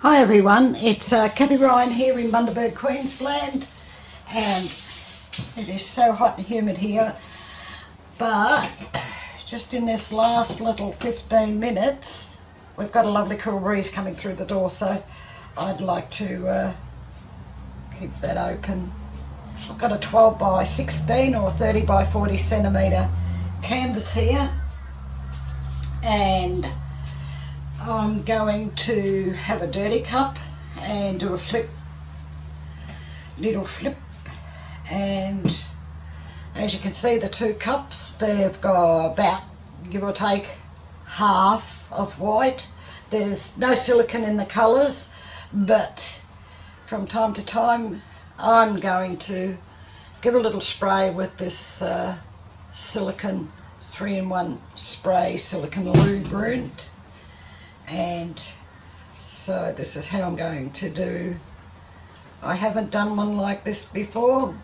Hi everyone, it's Kathie Ryan here in Bundaberg, Queensland, and it is so hot and humid here, but just in this last little 15 minutes we've got a lovely cool breeze coming through the door, so I'd like to keep that open. I've got a 12 by 16 or 30 by 40 centimetre canvas here, and I'm going to have a dirty cup and do a little flip, and as you can see the two cups, they've got about, give or take, half of white. There's no silicone in the colours, but from time to time I'm going to give a little spray with this silicone 3-in-1 spray silicone lubricant. And so this is how I'm going to do. I haven't done one like this before,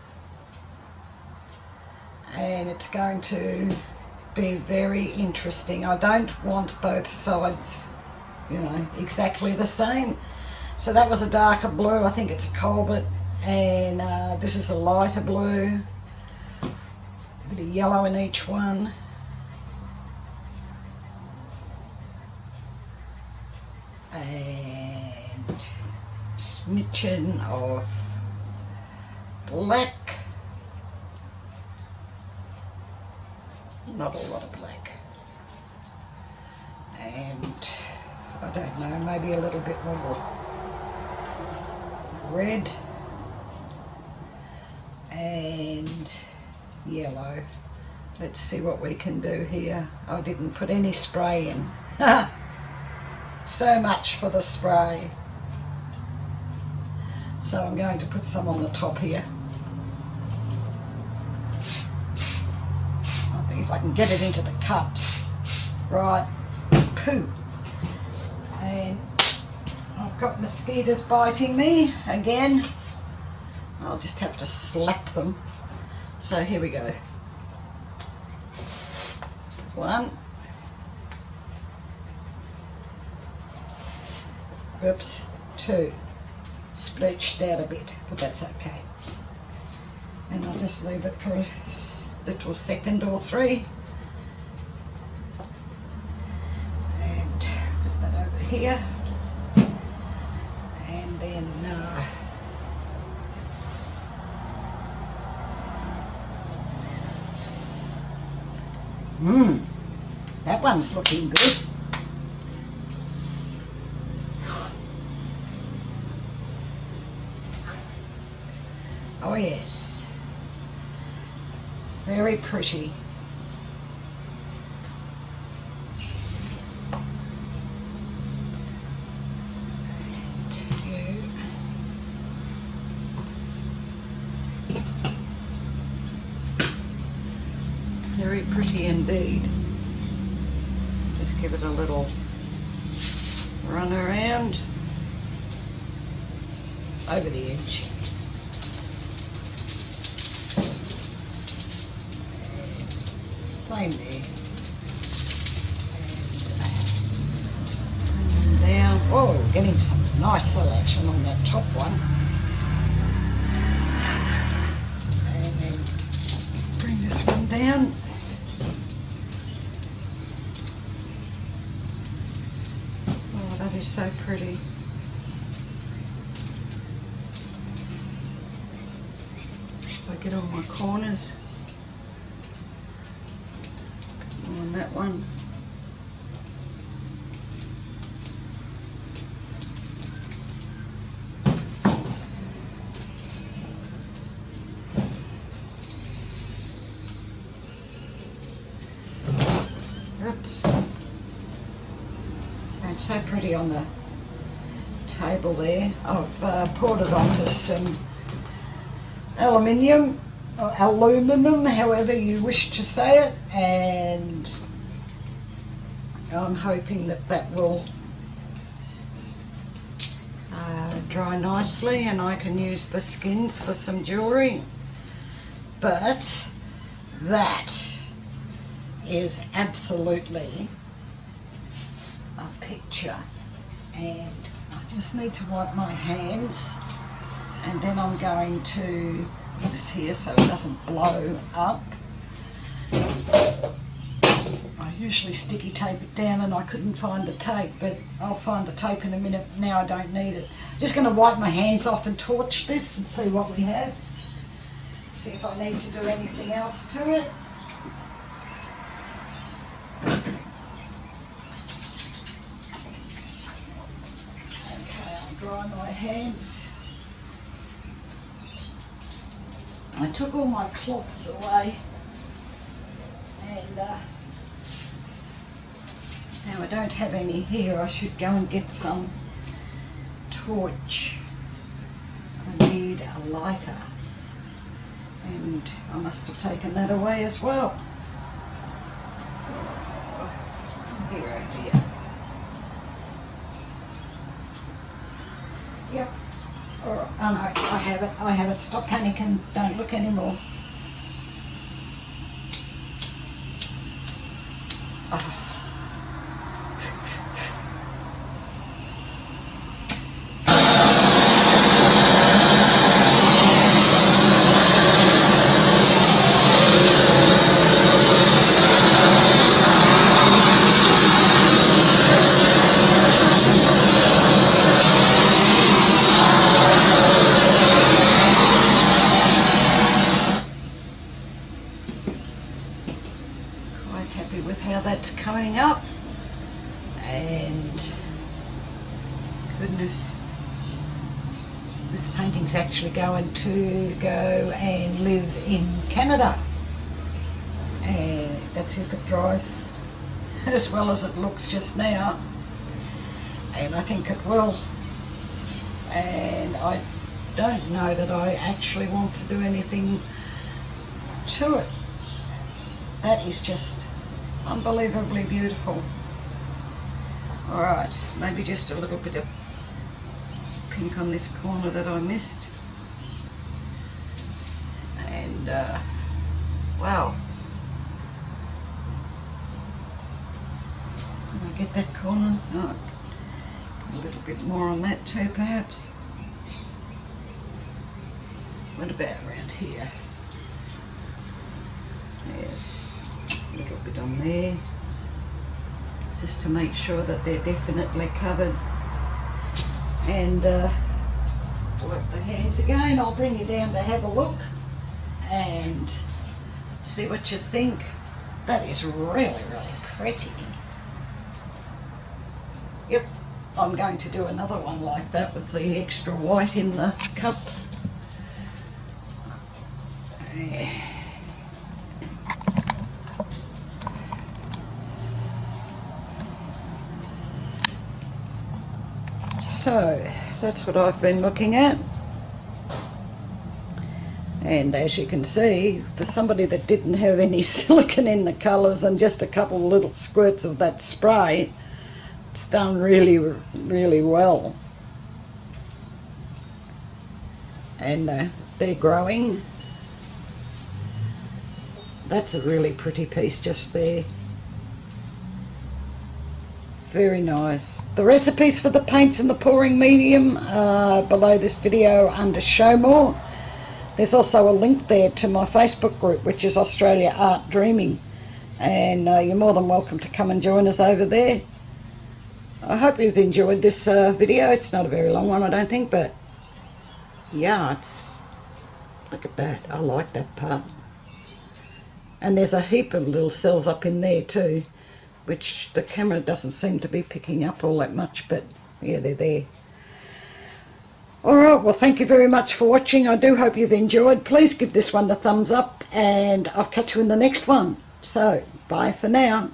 and it's going to be very interesting. I don't want both sides, you know, exactly the same. So that was a darker blue, I think it's a Cobalt, and this is a lighter blue, a bit of yellow in each one. And smidgen of black, not a lot of black, and I don't know, maybe a little bit more red and yellow. Let's see what we can do here. I didn't put any spray in. So much for the spray. So I'm going to put some on the top here. I think if I can get it into the cups. Right. Poo. And I've got mosquitoes biting me again. I'll just have to slap them. So here we go. 1. Oops, 2. Splooched out a bit, but that's okay. And I'll just leave it for a little second or 3. And put that over here. And then that one's looking good. Oh yes, very pretty. And you. Very pretty indeed. Just give it a little run around over the edge. Same there, and down. Oh, getting some nice selection on that top one, and then bring this one down. Oh, that is so pretty. If I get all my corners on that one. Oops. It's so pretty on the table there. I've poured it onto some aluminium, or aluminum, however you wish to say it, and I'm hoping that that will dry nicely and I can use the skins for some jewellery. But that is absolutely a picture, and I just need to wipe my hands, and then I'm going to put this here so it doesn't blow up. I usually sticky tape it down and I couldn't find the tape, but I'll find the tape in a minute. Now I don't need it. Just going to wipe my hands off and torch this and see what we have. See if I need to do anything else to it. Okay, I'll dry my hands. I took all my cloths away, and now I don't have any here. I should go and get some torch. I need a lighter, and I must have taken that away as well. Here, oh dear. Yep. All right. Oh no, I have it. Stop panicking. Don't look anymore. Oh. With how that's coming up, and goodness, this painting's actually going to go and live in Canada, and that's if it dries as well as it looks just now, and I think it will. And I don't know that I actually want to do anything to it. That is just unbelievably beautiful. Alright, maybe just a little bit of pink on this corner that I missed. And wow. Can I get that corner? Oh, a little bit more on that too perhaps. What about around here? Yes. A little bit on there, just to make sure that they're definitely covered. And wipe the hands again. I'll bring you down to have a look and see what you think. That is really, really pretty. Yep, I'm going to do another one like that with the extra white in the cups. So that's what I've been looking at, and as you can see, for somebody that didn't have any silicone in the colours and just a couple of little squirts of that spray, it's done really, really well. And they're growing. That's a really pretty piece just there. Very nice. The recipes for the paints and the pouring medium are below this video under Show More. There's also a link there to my Facebook group, which is Australia Art Dreaming, and you're more than welcome to come and join us over there. I hope you've enjoyed this video. It's not a very long one, I don't think, but yeah, look at that. I like that part. And there's a heap of little cells up in there too, which the camera doesn't seem to be picking up all that much, but yeah, they're there. Alright, well thank you very much for watching. I do hope you've enjoyed. Please give this one the thumbs up, and I'll catch you in the next one. So, bye for now.